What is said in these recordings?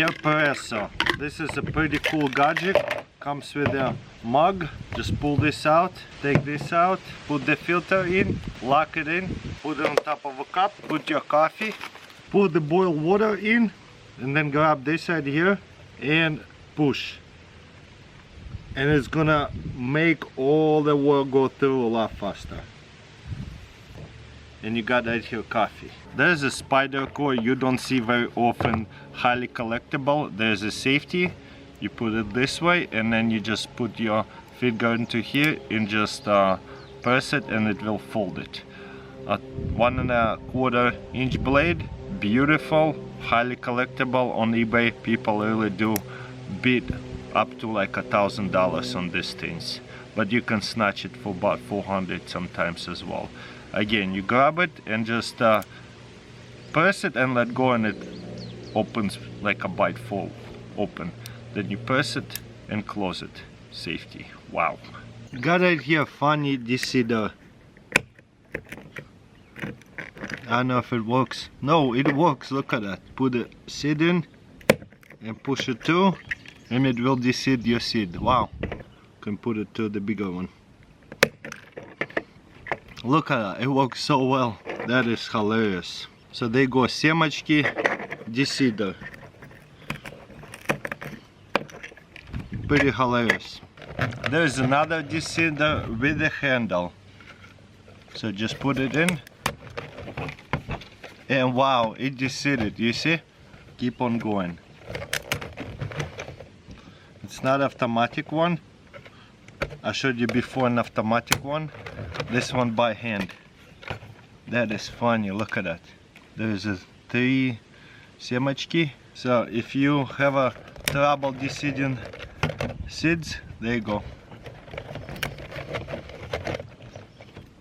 espresso. This is a pretty cool gadget. Comes with a mug. Just pull this out, take this out, put the filter in, lock it in, put it on top of a cup, put your coffee, put the boiled water in, and then grab this right here and push. And it's gonna make all the water go through a lot faster. And you got right here coffee. There's a spider core you don't see very often, highly collectible. There's a safety. You put it this way and then you just put your finger into here and just press it and it will fold it. A 1.25 inch blade, beautiful, highly collectible. On eBay people really do bid up to like $1,000 on these things, but you can snatch it for about 400 sometimes as well. Again, you grab it and just press it and let go and it opens like a bite full open. Then you press it and close it. Safety. Wow. Got right here funny decider. I don't know if it works. No, it works. Look at that. Put the seed in and push it through and it will deseed your seed. Wow. Can put it to the bigger one. Look at that, it works so well. That is hilarious. So there go семечки decider. Pretty hilarious. There's another decider with a handle. So just put it in. And wow, it deseeded, you see? Keep on going. It's not automatic one. I showed you before an automatic one. This one by hand. That is funny, look at that. There's a 3 семечки. So if you have a trouble deseeding seeds, there you go.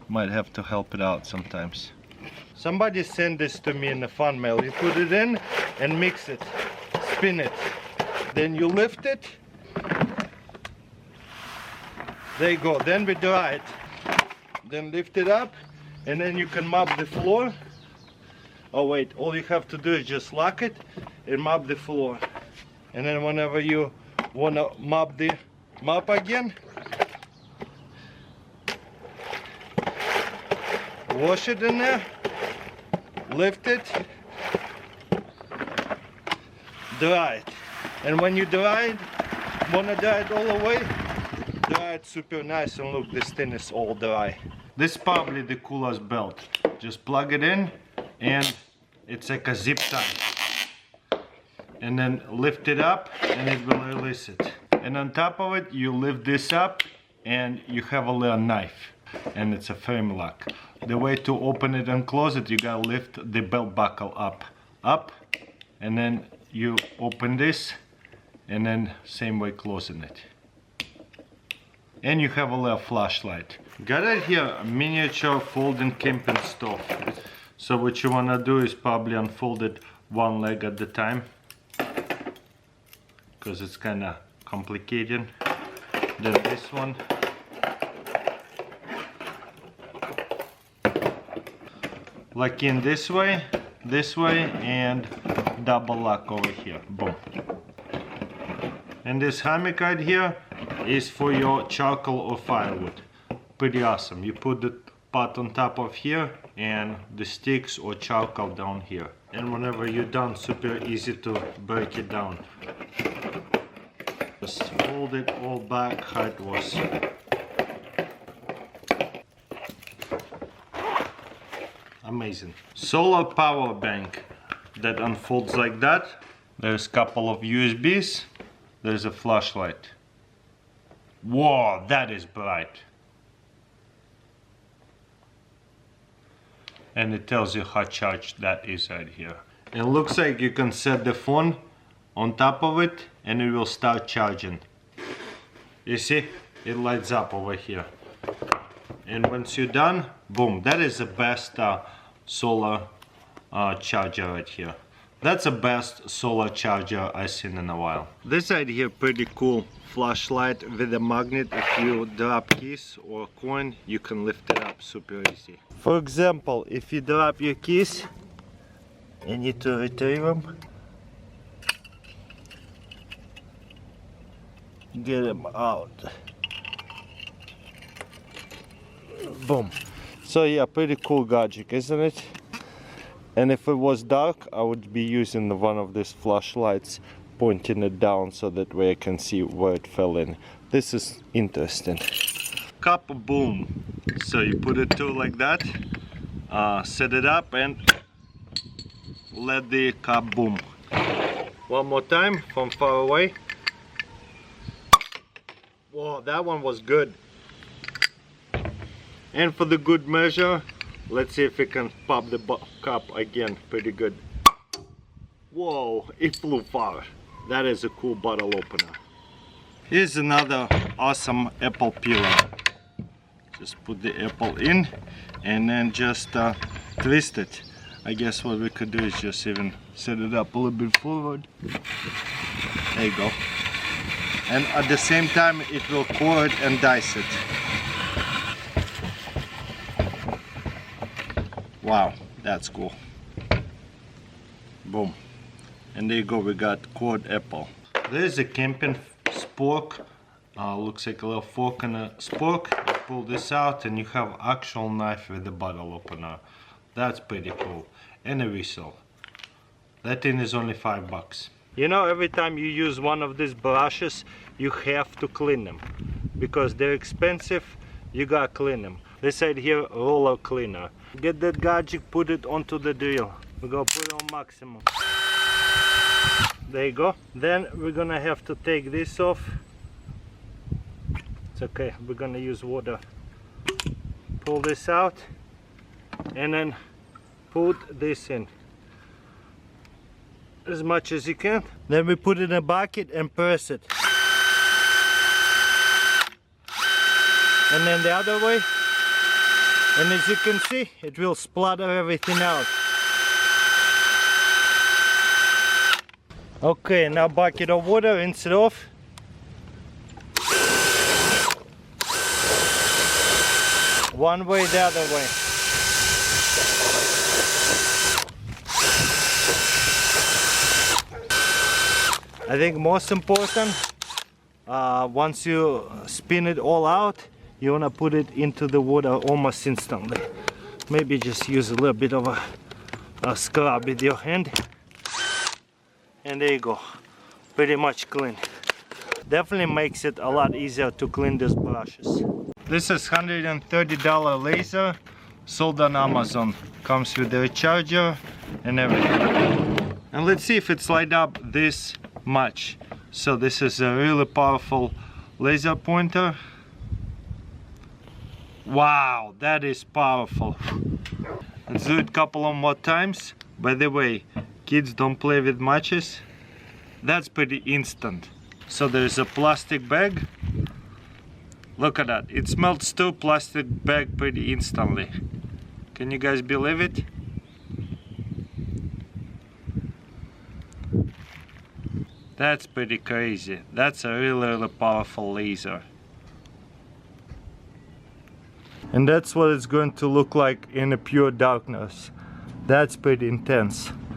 Might have to help it out sometimes. Somebody sent this to me in a fan mail. You put it in and mix it, spin it. Then you lift it. There you go, then we dry it. Then lift it up and then you can mop the floor. Oh wait, all you have to do is just lock it and mop the floor. And then whenever you want to mop the mop again, wash it in there, lift it, dry it. And when you dry it, want to dry it all the way, dry it super nice, and look, this thing is all dry. This is probably the coolest belt. Just plug it in and it's like a zip tie. And then lift it up and it will release it. And on top of it, you lift this up and you have a little knife. And it's a frame lock. The way to open it and close it, you gotta lift the belt buckle up. And then you open this and then same way closing it. And you have a little flashlight. Got it here, a miniature folding camping stove. So what you wanna do is probably unfold it one leg at a time, because it's kinda complicated. Then this one. Like in this way, and double lock over here, boom. And this hammock right here is for your charcoal or firewood. Pretty awesome. You put the pot on top of here and the sticks or charcoal down here. And whenever you're done, super easy to break it down. Just fold it all back how it was. Amazing. Solar power bank that unfolds like that. There's a couple of USBs. There's a flashlight. Whoa, that is bright. And it tells you how charged that is right here. It looks like you can set the phone on top of it and it will start charging. You see, it lights up over here. And once you're done, boom, that is the best solar charger right here. That's the best solar charger I've seen in a while. This right here, pretty cool flashlight with a magnet. If you drop keys or coin, you can lift it up super easy. For example, if you drop your keys, you need to retrieve them. get them out. Boom. So yeah, pretty cool gadget, isn't it? And if it was dark, I would be using one of these flashlights, pointing it down so that way I can see where it fell in. This is interesting. Cup boom. So you put it to like that, set it up and let the cup boom. One more time from far away. Whoa, that one was good. And for the good measure, let's see if we can pop the cup again. Pretty good. Whoa, it flew far. That is a cool bottle opener. Here's another awesome apple peeler. Just put the apple in and then just twist it. I guess what we could do is just even set it up a little bit forward. There you go. And at the same time it will core it and dice it. Wow, that's cool. Boom. And there you go, we got cored apple. There's a camping spork. Looks like a little fork and a spork. You pull this out and you have actual knife with the bottle opener. That's pretty cool. And a whistle. That thing is only $5. You know, every time you use one of these brushes, you have to clean them. Because they're expensive, you gotta clean them. They said here, roller cleaner. Get that gadget, put it onto the drill. We're gonna put it on maximum. There you go. Then we're gonna have to take this off. It's okay, we're gonna use water. Pull this out and then put this in as much as you can. Then we put it in a bucket and press it. And then the other way. And as you can see, it will splatter everything out. Okay, now bucket of water, rinse it off. One way, the other way. I think most important, once you spin it all out, you want to put it into the water almost instantly. Maybe just use a little bit of a scrub with your hand. And there you go. Pretty much clean. Definitely makes it a lot easier to clean these brushes. This is $130 laser, sold on Amazon. Comes with the charger and everything. And let's see if it's light up this much. So this is a really powerful laser pointer. Wow, that is powerful. Let's do it a couple of more times. By the way, kids don't play with matches. That's pretty instant. So there's a plastic bag. Look at that, it melts to plastic bag pretty instantly. Can you guys believe it? That's pretty crazy. That's a really powerful laser. And that's what it's going to look like in a pure darkness. That's pretty intense.